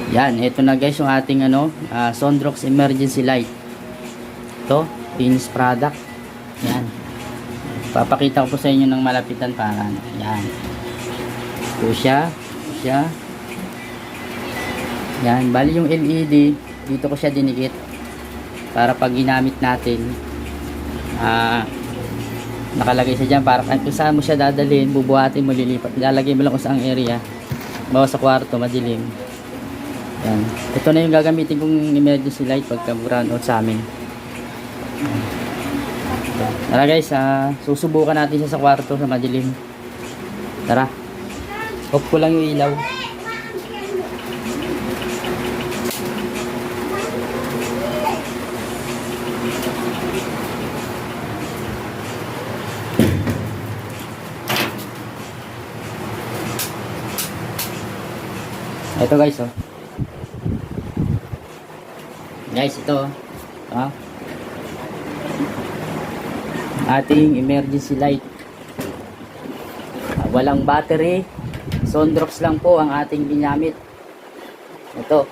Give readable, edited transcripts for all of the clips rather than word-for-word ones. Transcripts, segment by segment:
Yan, ito na guys yung ating Sondrox emergency light. Ito, finished product. Yan. Papakita ko po sa inyo ng malapitan para yan. Ito siya. Yan, bali yung LED, dito ko siya dinikit para pag ginamit natin nakalagay siya dyan para kung saan mo siya dadalhin, bubuhatin mo, lilipat, ilalagay mo lang kung saang area, bawa sa kwarto, madilim. Yan. Ito na yung gagamitin kong emergency light pagka brown out sa amin. Tara guys, susubukan natin siya sa kwarto sa madilim. Tara, off ko lang yung ilaw. Ito guys, guys, ito ating emergency light. Walang battery, Sondrox lang po ang ating ginamit. Ito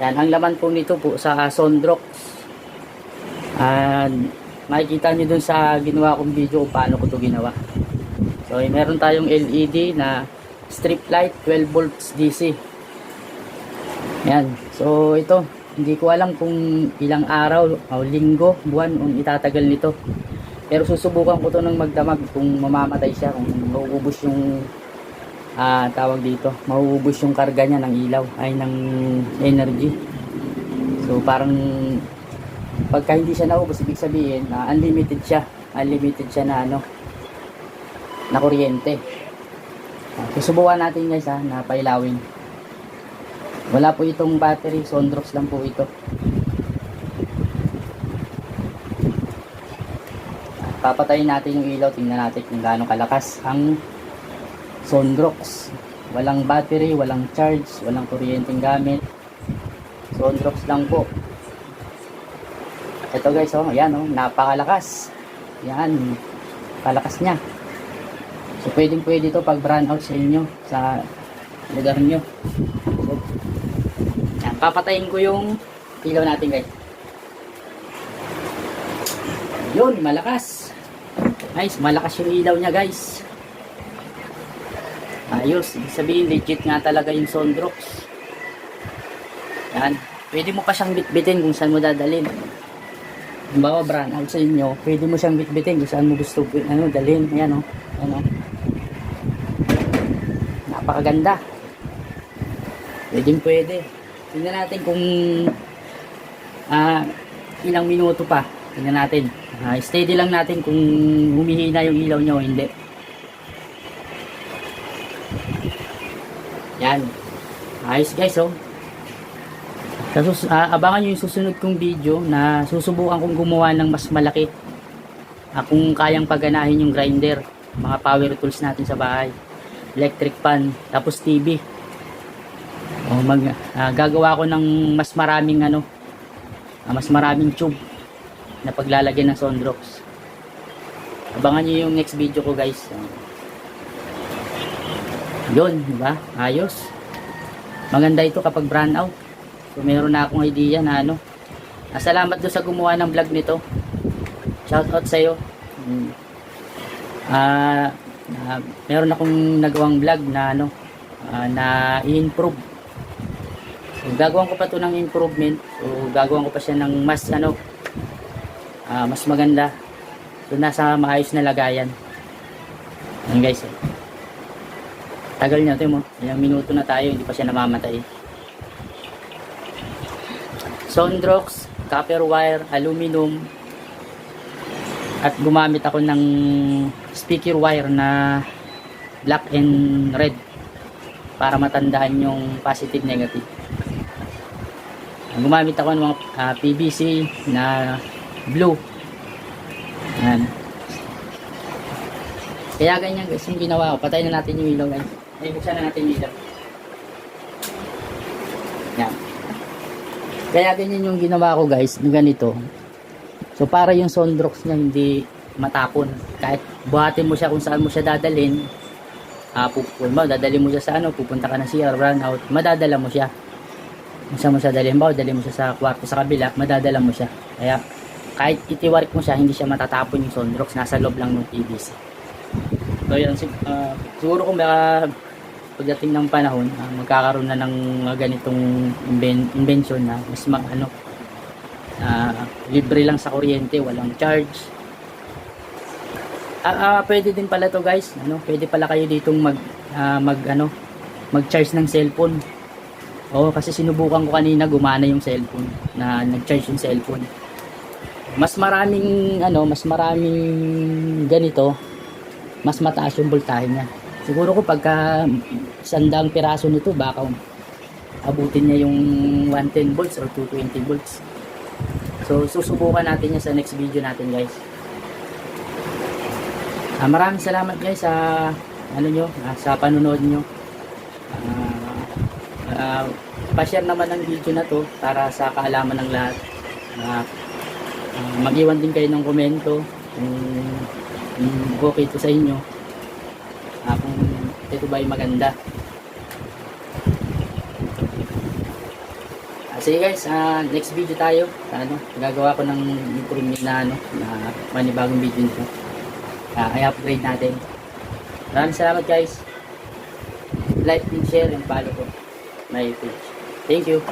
yan, ang laman po nito po sa Sondrox, makikita nyo dun sa ginawa kong video kung paano ko to ginawa. So meron tayong LED na strip light 12 volts DC. Yan, so ito hindi ko alam kung ilang araw o linggo, buwan ang itatagal nito, pero susubukan ko to ng magdamag kung mamamatay siya, kung mauubos yung tawag dito, mauubos yung karga niya ng ilaw, ay ng energy. So parang pagka hindi siya naubos, ibig sabihin unlimited siya na na kuryente. Susubukan natin guys na pailawin. Wala po itong battery, Sondrox lang po ito. Papatayin natin yung ilaw, tingnan natin kung gaano kalakas ang Sondrox. Walang battery, walang charge, walang kuryenteng gamit. Sondrox lang po. Ito guys, ayan, napakalakas. Yan, kalakas niya. So pwede ito pag brown out sa inyo, sa lugar nyo. So, yan, papatayin ko yung ilaw natin guys. Yun, malakas. Nice, malakas yung ilaw niya guys. Ayos, ibig sabihin legit nga talaga yung Sondrox. Yan, pwede mo pa siyang bitbitin kung saan mo dadalhin. Halimbawa brown out sa inyo, pwede mo siyang bitbitin kung saan mo gusto dalhin. Ayan napakaganda. Pwede. Tingnan natin kung ilang minuto pa. Tingnan natin. Steady lang natin kung humihina yung ilaw niya o hindi. Yan. Ayos guys, abangan nyo yung susunod kong video na susubukan kong gumawa ng mas malaki. Kung kayang pagganahin yung grinder, mga power tools natin sa bahay, electric fan, tapos TV. Gagawa ko ng mas maraming mas maraming tube na paglalagyan ng Sondrox. Abangan nyo yung next video ko guys. Yun, diba? Ayos. Maganda ito kapag brown out. So meron na akong idea na salamat doon sa gumawa ng vlog nito. Shout out sa iyo. Meron akong nagawang vlog na na i-improve. So gagawin ko pa to ng improvement. So gagawin ko pa siya ng mas mas maganda. So nasa maayos na lagayan. Yan guys. Tagal niya ito mo. Ilang minuto na tayo, hindi pa siya namamatay. Sondrox, copper wire, aluminum, at gumamit ako ng speaker wire na black and red para matandaan yung positive negative. Gumamit ako ng mga PVC na blue. Yan. Kaya ganyan guys yung ginawa ko. Patayin na natin yung ilaw guys. Ay, buksan na natin yung ilaw. Yan. Kaya ganyan yung ginawa ko guys, yung ganito. So para yung Sondrox niya hindi matapon. Kahit buhatin mo siya kung saan mo siya dadalhin, dadalhin mo siya sa pupunta ka na CR, run out, madadala mo siya. Kung saan mo siya dalhin ba, dali mo siya sa kwarto sa kabila, madadala mo siya. Kaya kahit itiwarik mo siya, hindi siya matatapon yung Sunrox, nasa loob lang ng PVC. So yan, siguro kung baka pagdating ng panahon, magkakaroon na ng ganitong invention na mas libre lang sa kuryente, walang charge. Pwede din pala to guys, pwede pala kayo ditong mag-charge ng cellphone. Kasi sinubukan ko kanina, gumana yung cellphone, na nag-charge yung cellphone. Mas maraming ganito, mas mataas yung voltahe niya. Siguro ko pagka 100 piraso nito, baka abutin niya yung 110 volts or 220 volts. So susubukan natin yan sa next video natin guys. Maraming salamat guys sa sa panonood nyo. Pa-share naman ng video na to para sa kaalaman ng lahat. Mag-iwan din kayo ng komento kung okay ito sa inyo, kung ito ba ay maganda. Sige guys, next video tayo. Gagawa ko ng improvement na manibagong video nito. I-upgrade natin. Maraming salamat guys. Like and share and follow ko my page. Thank you.